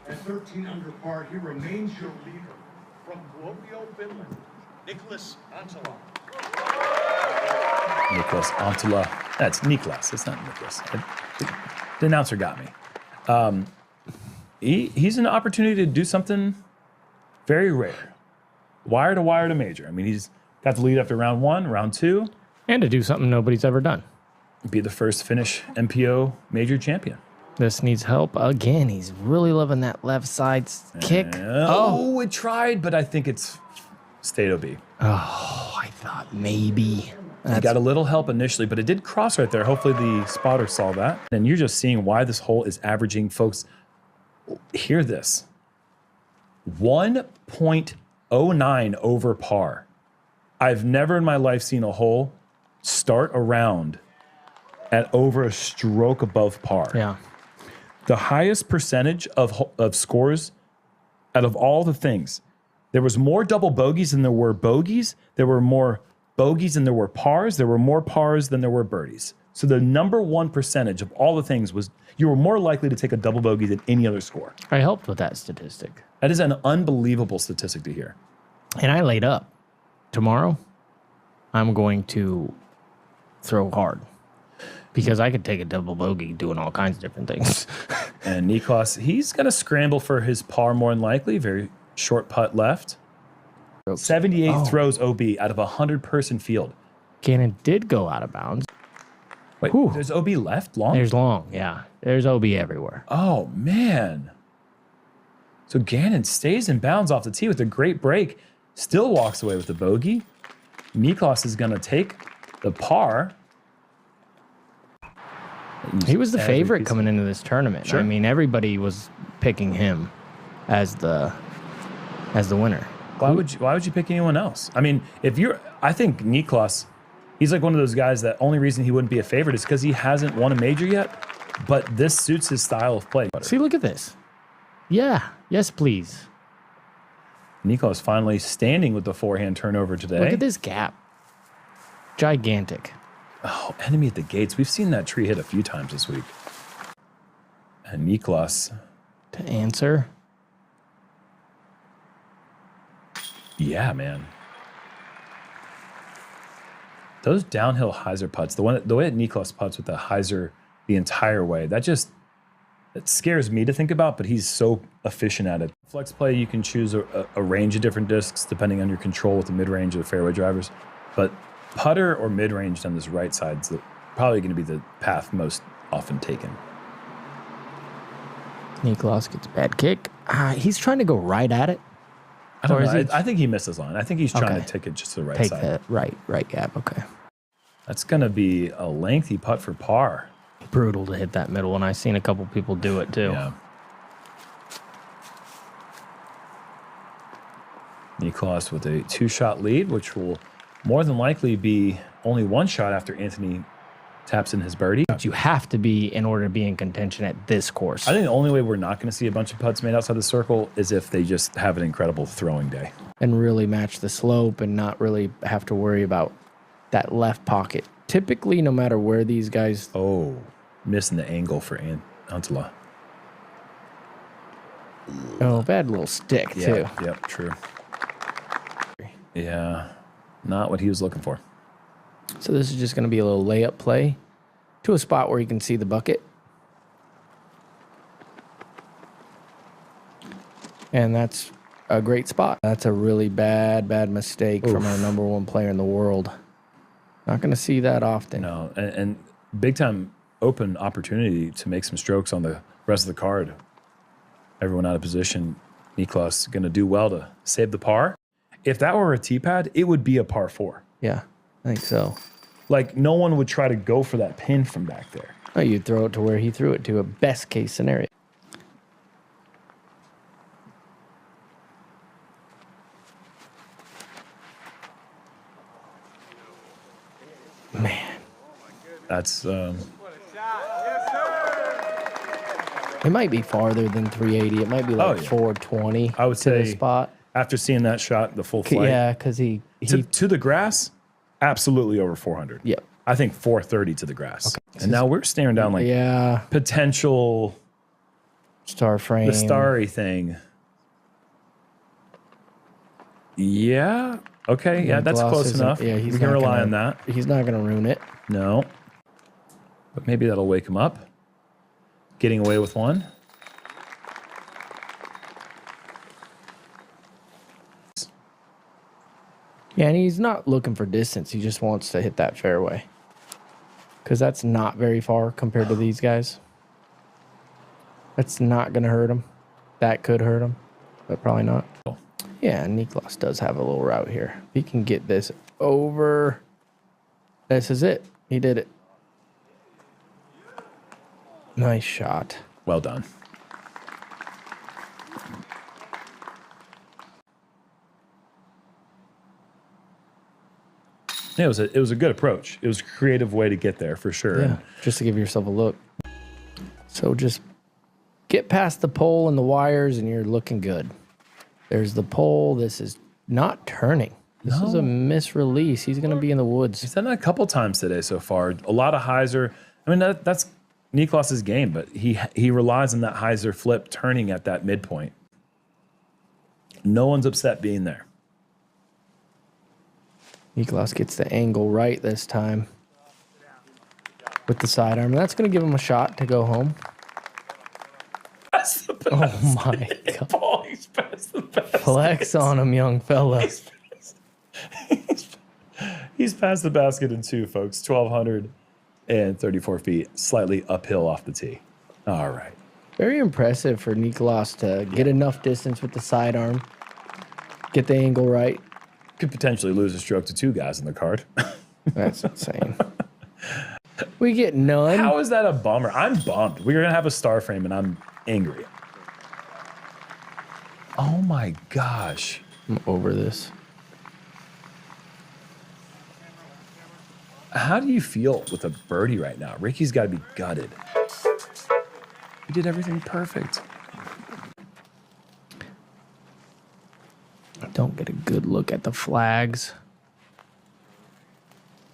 At 13 under par, he remains your leader. From Kuopio, Finland, NIKLAS ANTILLA. NIKLAS ANTILLA. That's NIKLAS. It's not NIKLAS. The announcer got me. He's an opportunity to do something very rare. Wire to major. I mean, he's got the lead after round 1, round 2. And to do something nobody's ever done. Be the first Finnish MPO major champion. This needs help. Again, he's really loving that left side kick. Oh, it tried, but I think it's stayed OB. Oh, I thought maybe. He got a little help initially, but it did cross right there. Hopefully the spotter saw that. And you're just seeing why this hole is averaging, folks. Hear this. 1.09 over par. I've never in my life seen a hole start a round at over a stroke above par. Yeah. The highest percentage of scores out of all the things. There was more double bogeys than there were bogeys. There were more bogeys than there were pars. There were more pars than there were birdies. So the number one percentage of all the things was you were more likely to take a double bogey than any other score. I helped with that statistic. That is an unbelievable statistic to hear. And I laid up. Tomorrow, I'm going to throw hard. Because I could take a double bogey doing all kinds of different things. And NIKLAS, he's going to scramble for his par more than likely. Very short putt left. 78 throws OB out of a 100-person field. Gannon did go out of bounds. Wait, there's OB left? Long? There's long, yeah. There's OB everywhere. Oh, man. So Gannon stays in bounds off the tee with a great break. Still walks away with the bogey. NIKLAS is going to take the par. He was the favorite coming into this tournament. Sure. I mean, everybody was picking him as the winner. Why would you pick anyone else? I mean, I think NIKLAS, he's like one of those guys that only reason he wouldn't be a favorite is because he hasn't won a major yet. But this suits his style of play. See, look at this. Yeah. Yes, please. NIKLAS finally standing with the forehand turnover today. Look at this gap. Gigantic. Oh, enemy at the gates. We've seen that tree hit a few times this week. And NIKLAS. To answer. Yeah, man. Those downhill hyzer putts, the way that NIKLAS putts with the hyzer the entire way, it scares me to think about, but he's so efficient at it. Flex play, you can choose a range of different discs depending on your control with the mid-range or the fairway drivers. But putter or mid-range on this right side is probably going to be the path most often taken. NIKLAS gets a bad kick. He's trying to go right at it. I don't know. I think he missed his line. I think he's trying to take it just to the right take side. Take the right gap. Okay. That's going to be a lengthy putt for par. Brutal to hit that middle, and I've seen a couple people do it too. Yeah. NIKLAS with a 2-shot lead, which will more than likely be only 1 shot after Anthony taps in his birdie. But you have to be in order to be in contention at this course. I think the only way we're not going to see a bunch of putts made outside the circle is if they just have an incredible throwing day. And really match the slope and not really have to worry about that left pocket. Typically, no matter where these guys... Oh, missing the angle for ANTILLA. Oh, bad little stick, too. Yep, true. Yeah, not what he was looking for. So this is just going to be a little layup play to a spot where you can see the bucket. And that's a great spot. That's a really bad mistake from our #1 player in the world. Not going to see that often. No, and big time open opportunity to make some strokes on the rest of the card. Everyone out of position. NIKLAS going to do well to save the par. If that were a tee pad, it would be a par 4. Yeah, I think so. Like, no one would try to go for that pin from back there. Oh, you'd throw it to where he threw it to, a best case scenario. Man. That's... It might be farther than 380. It might be like 420. I would say the spot. After seeing that shot, the full flight. Yeah, because he to the grass, absolutely over 400. Yep. I think 430 to the grass. Okay. And now we're staring down like potential Star frame. The starry thing. Yeah. Okay. Yeah, that's Gloss close isn't- enough. Yeah, We can rely on that. He's not gonna ruin it. No. But maybe that'll wake him up. Getting away with one. Yeah, and he's not looking for distance. He just wants to hit that fairway. Because that's not very far compared to these guys. That's not going to hurt him. That could hurt him, but probably not. Cool. Yeah, NIKLAS does have a little route here. He can get this over. This is it. He did it. Nice shot. Well done. Yeah, it was a good approach. It was a creative way to get there for sure. Yeah, just to give yourself a look. So just get past the pole and the wires and you're looking good. There's the pole. This is not turning. This is a misrelease. He's going to be in the woods. He's done that a couple times today so far. A lot of hyzer. I mean, that's Niklas's game, but he relies on that hyzer flip turning at that midpoint. No one's upset being there. NIKLAS gets the angle right this time with the sidearm. That's going to give him a shot to go home. That's the best. Oh my God. Oh, he's past the basket. Flex on him, young fella. He's past the basket in two, folks. 1,234 feet, slightly uphill off the tee. All right. Very impressive for NIKLAS to get enough distance with the sidearm, get the angle right. Could potentially lose a stroke to two guys in the card. That's insane. We get none. How is that a bummer? I'm bummed. We're going to have a star frame, and I'm angry. Oh, my gosh. I'm over this. How do you feel with a birdie right now? Ricky's got to be gutted. We did everything perfect. I don't get a good look at the flags.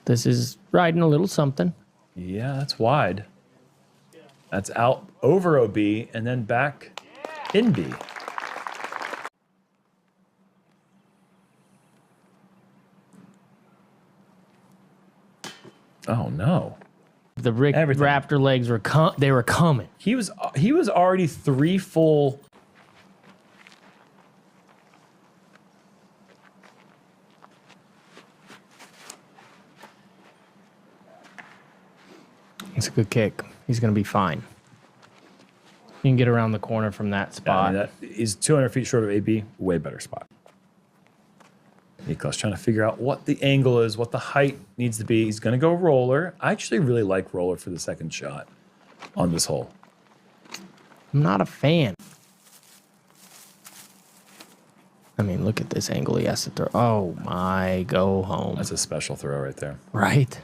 This is riding a little something. Yeah, that's wide. That's out over OB and then back in B. Oh no. The Raptor legs were coming. He was already 3 full. It's a good kick. He's going to be fine. You can get around the corner from that spot. That is 200 feet short of AB. Way better spot. NIKLAS trying to figure out what the angle is, what the height needs to be. He's going to go roller. I actually really like roller for the second shot on this hole. I'm not a fan. I mean, look at this angle he has to throw. Oh my, go home. That's a special throw right there. Right?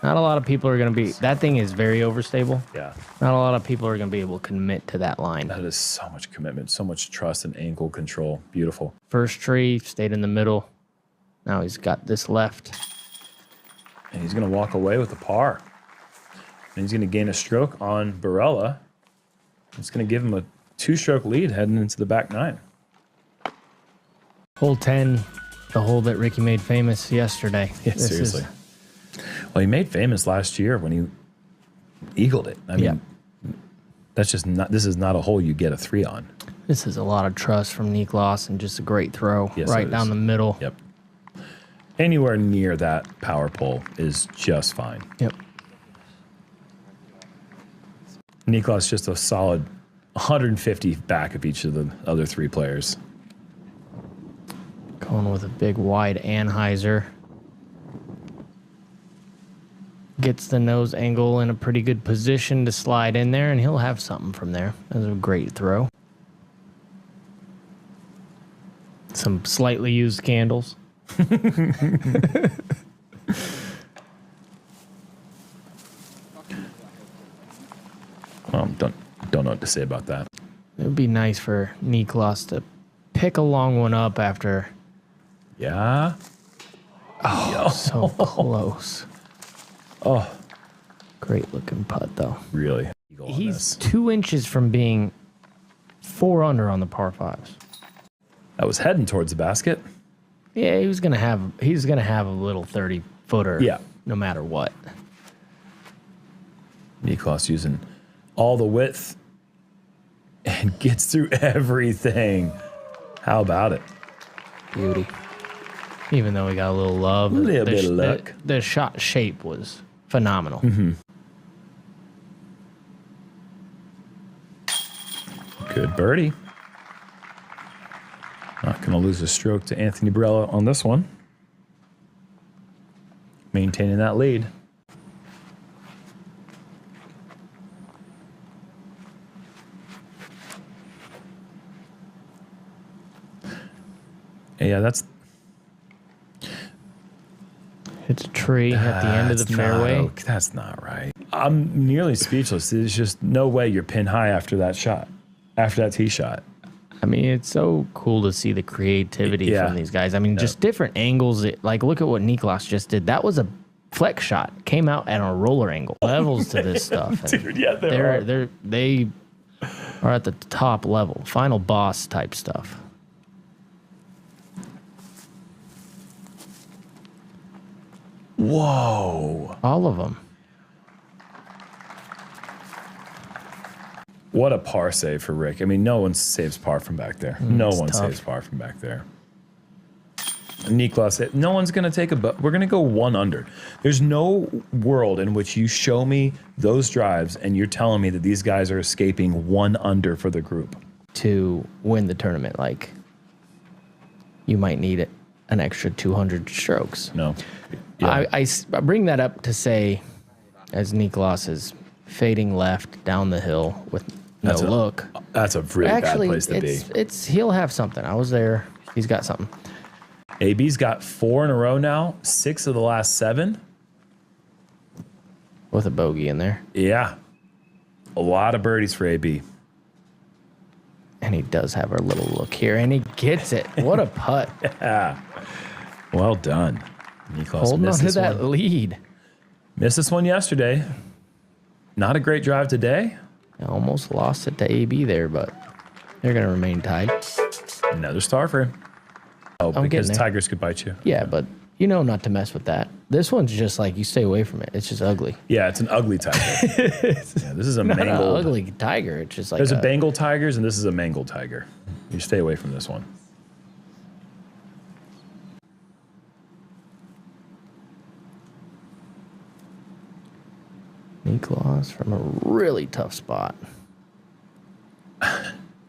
Not a lot of people are going to be... That thing is very overstable. Yeah. Not a lot of people are going to be able to commit to that line. That is so much commitment, so much trust and angle control. Beautiful. First tree, stayed in the middle. Now he's got this left. And he's going to walk away with a par. And he's going to gain a stroke on Barella. It's going to give him a 2-stroke lead heading into the back 9. Hole 10, the hole that Ricky made famous yesterday. Yeah, seriously. Well, he made famous last year when he eagled it. I mean, that's just not. This is not a hole you get a 3 on. This is a lot of trust from NIKLAS and just a great throw right down the middle. Yep. Anywhere near that power pole is just fine. Yep. NIKLAS just a solid 150 back of each of the other 3 players. Going with a big wide anhyzer. Gets the nose angle in a pretty good position to slide in there, and he'll have something from there. That's a great throw. Some slightly used candles. Don't know what to say about that. It would be nice for NIKLAS to pick a long one up after. Yeah. Oh, so close. Oh, great looking putt though. really? He's 2 inches from being 4 under on the par 5s. That was heading towards the basket. Yeah, he's gonna have a little 30-footer. Yeah. No matter what. NIKLAS using all the width and gets through everything. How about it? Beauty. Even though we got a little love. A little bit of luck. The shot shape was phenomenal. Good birdie. Not going to lose a stroke to Anthony Barella on this one. Maintaining that lead. Yeah, that's... It's a tree at the end of the fairway. That's not right. I'm nearly speechless. There's just no way you're pin high after that shot, after that tee shot. I mean, it's so cool to see the creativity from these guys. I mean, just different angles. Like, look at what NIKLAS just did. That was a flex shot. Came out at a roller angle. Levels to this stuff. Dude, yeah, they are at the top level. Final boss type stuff. Whoa. All of them. What a par save for Rick. I mean, no one saves par from back there. No one tough. saves par from back there. NIKLAS, no one's going to take we're going to go 1 under. There's no world in which you show me those drives and you're telling me that these guys are escaping 1 under for the group. To win the tournament, like, you might need an extra 200 strokes. No. Yeah. I bring that up to say, as NIKLAS is fading left down the hill with no look. That's a really bad place to be. He'll have something. I was there. He's got something. AB's got 4 in a row now, 6 of the last 7. With a bogey in there. Yeah. A lot of birdies for AB. And he does have a little look here, and he gets it. What a putt. Yeah. Well done. NIKLAS holding on missed to this that one. lead. Missed this one yesterday. Not a great drive today. I almost lost it to AB there, but they're going to remain tied. Another star for him. Oh, I'm because getting there. Tigers could bite you. Yeah, but you know not to mess with that. This one's just like you stay away from it. It's just ugly. Yeah, it's an ugly tiger. Yeah, this is a Not an mangled. ugly tiger. It's just like There's a Bengal tigers, and this is a mangled tiger. You stay away from this one. NIKLAS from a really tough spot.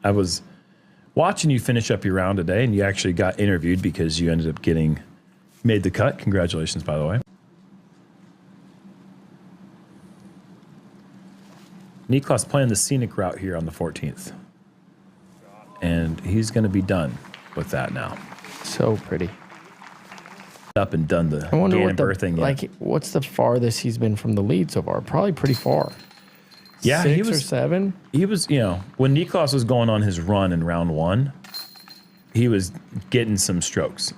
I was watching you finish up your round today, and you actually got interviewed because you ended up made the cut. Congratulations, by the way. NIKLAS playing the scenic route here on the 14th. And he's going to be done with that now. So pretty. Up and done the I wonder what Gannon thing yet. like what's the farthest he's been from the lead so far? Probably pretty far. Yeah, 6 he was or 7. He was, when NIKLAS was going on his run in round 1, he was getting some strokes.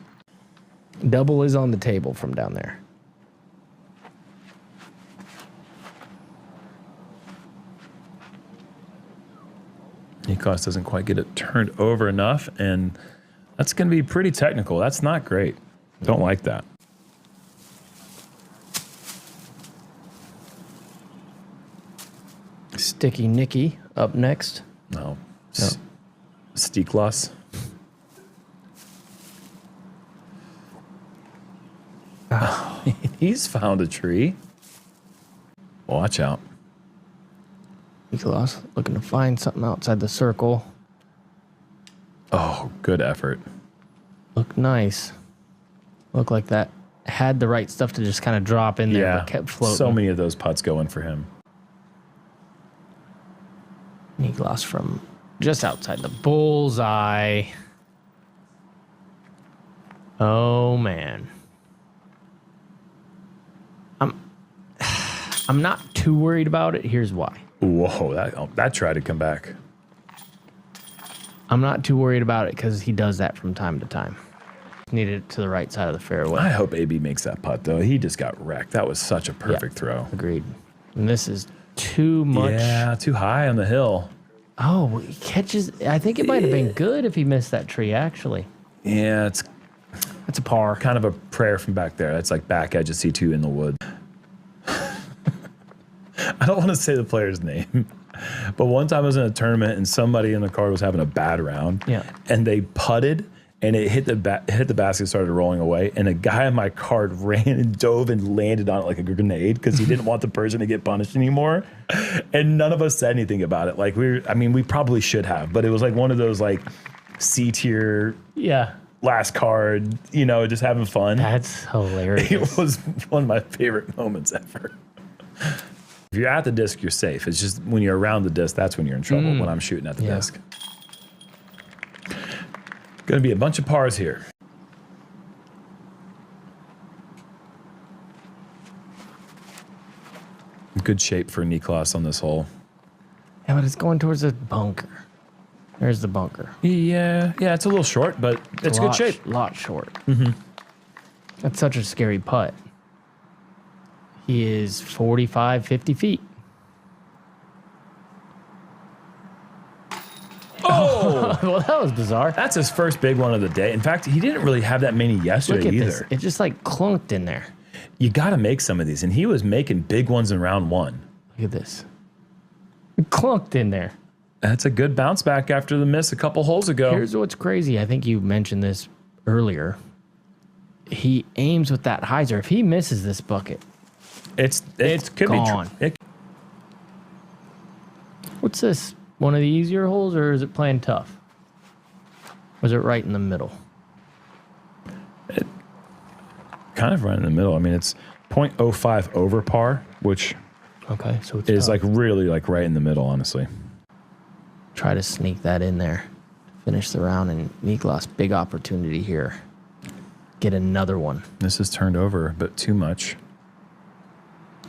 Double is on the table from down there. NIKLAS doesn't quite get it turned over enough, and that's going to be pretty technical. That's not great. Don't like that. Sticky Nicky up next. No. NIKLAS. He's found a tree. Watch out. NIKLAS looking to find something outside the circle. Oh, good effort. Looked nice. Looked like that had the right stuff to just kind of drop in there, Yeah, but kept floating. so many of those putts going for him. NIKLAS from just outside the bullseye. Oh man. I'm not too worried about it. Here's why. Whoa, that tried to come back. I'm not too worried about it because he does that from time to time. Needed it to the right side of the fairway. I hope AB makes that putt, though. He just got wrecked. That was such a perfect throw. Agreed. And this is too much. Yeah, too high on the hill. Oh, he catches. I think it might have been good if he missed that tree, actually. Yeah, it's That's a par. kind of a prayer from back there. That's like back edge of C2 in the wood. I don't want to say the player's name, but one time I was in a tournament and somebody in the card was having a bad round. Yeah. And they putted and it hit the basket, started rolling away, and a guy on my card ran and dove and landed on it like a grenade because he didn't want the person to get punished anymore. And none of us said anything about it. Like we probably should have, but it was like one of those like C tier last card, just having fun. That's hilarious. It was one of my favorite moments ever. If you're at the disc, you're safe. It's just when you're around the disc, that's when you're in trouble, when I'm shooting at the disc. Going to be a bunch of pars here. Good shape for NIKLAS on this hole. Yeah, but it's going towards the bunker. There's the bunker. Yeah, it's a little short, but it's good shape. A lot short. That's such a scary putt. He is 45, 50 feet. Oh! Well, that was bizarre. That's his first big one of the day. In fact, he didn't really have that many yesterday Look at either. this. It just like clunked in there. You got to make some of these, and he was making big ones in round one. Look at this. It clunked in there. That's a good bounce back after the miss a couple holes ago. Here's what's crazy. I think you mentioned this earlier. He aims with that hyzer. If he misses this bucket, It's could gone. Be what's this? One of the easier holes, or is it playing tough? Was it right in the middle? kind of right in the middle. I mean, it's 0.05 over par, which Okay, so it's is tough. like really like right in the middle, honestly. Try to sneak that in there. Finish the round, and NIKLAS, big opportunity here. Get another one. This is turned over a bit too much.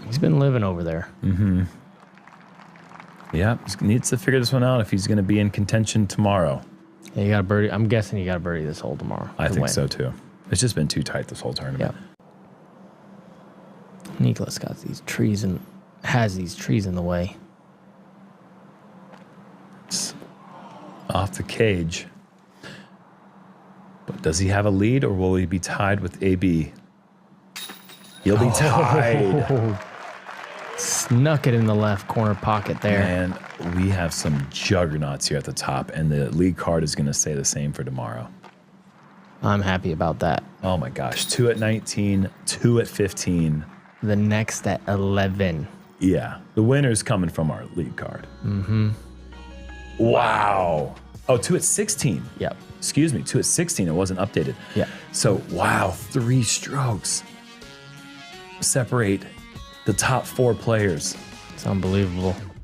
He's been living over there. Yeah, he needs to figure this one out if he's going to be in contention tomorrow. Yeah, you got a birdie. I'm guessing you got a birdie this hole tomorrow. I to think win. so too. It's just been too tight this whole tournament. Yeah. NIKLAS got these trees and has these trees in the way. It's off the cage. But does he have a lead, or will he be tied with AB? He'll be tied. Snuck it in the left corner pocket there. And we have some juggernauts here at the top, and the lead card is going to say the same for tomorrow. I'm happy about that. Oh my gosh. 2 at 19, 2 at 15. The next at 11. Yeah. The winner's coming from our lead card. Wow. Oh, 2 at 16. Yep. Excuse me, 2 at 16. It wasn't updated. Yeah. So, wow, 3 strokes separate the top 4 players. It's unbelievable.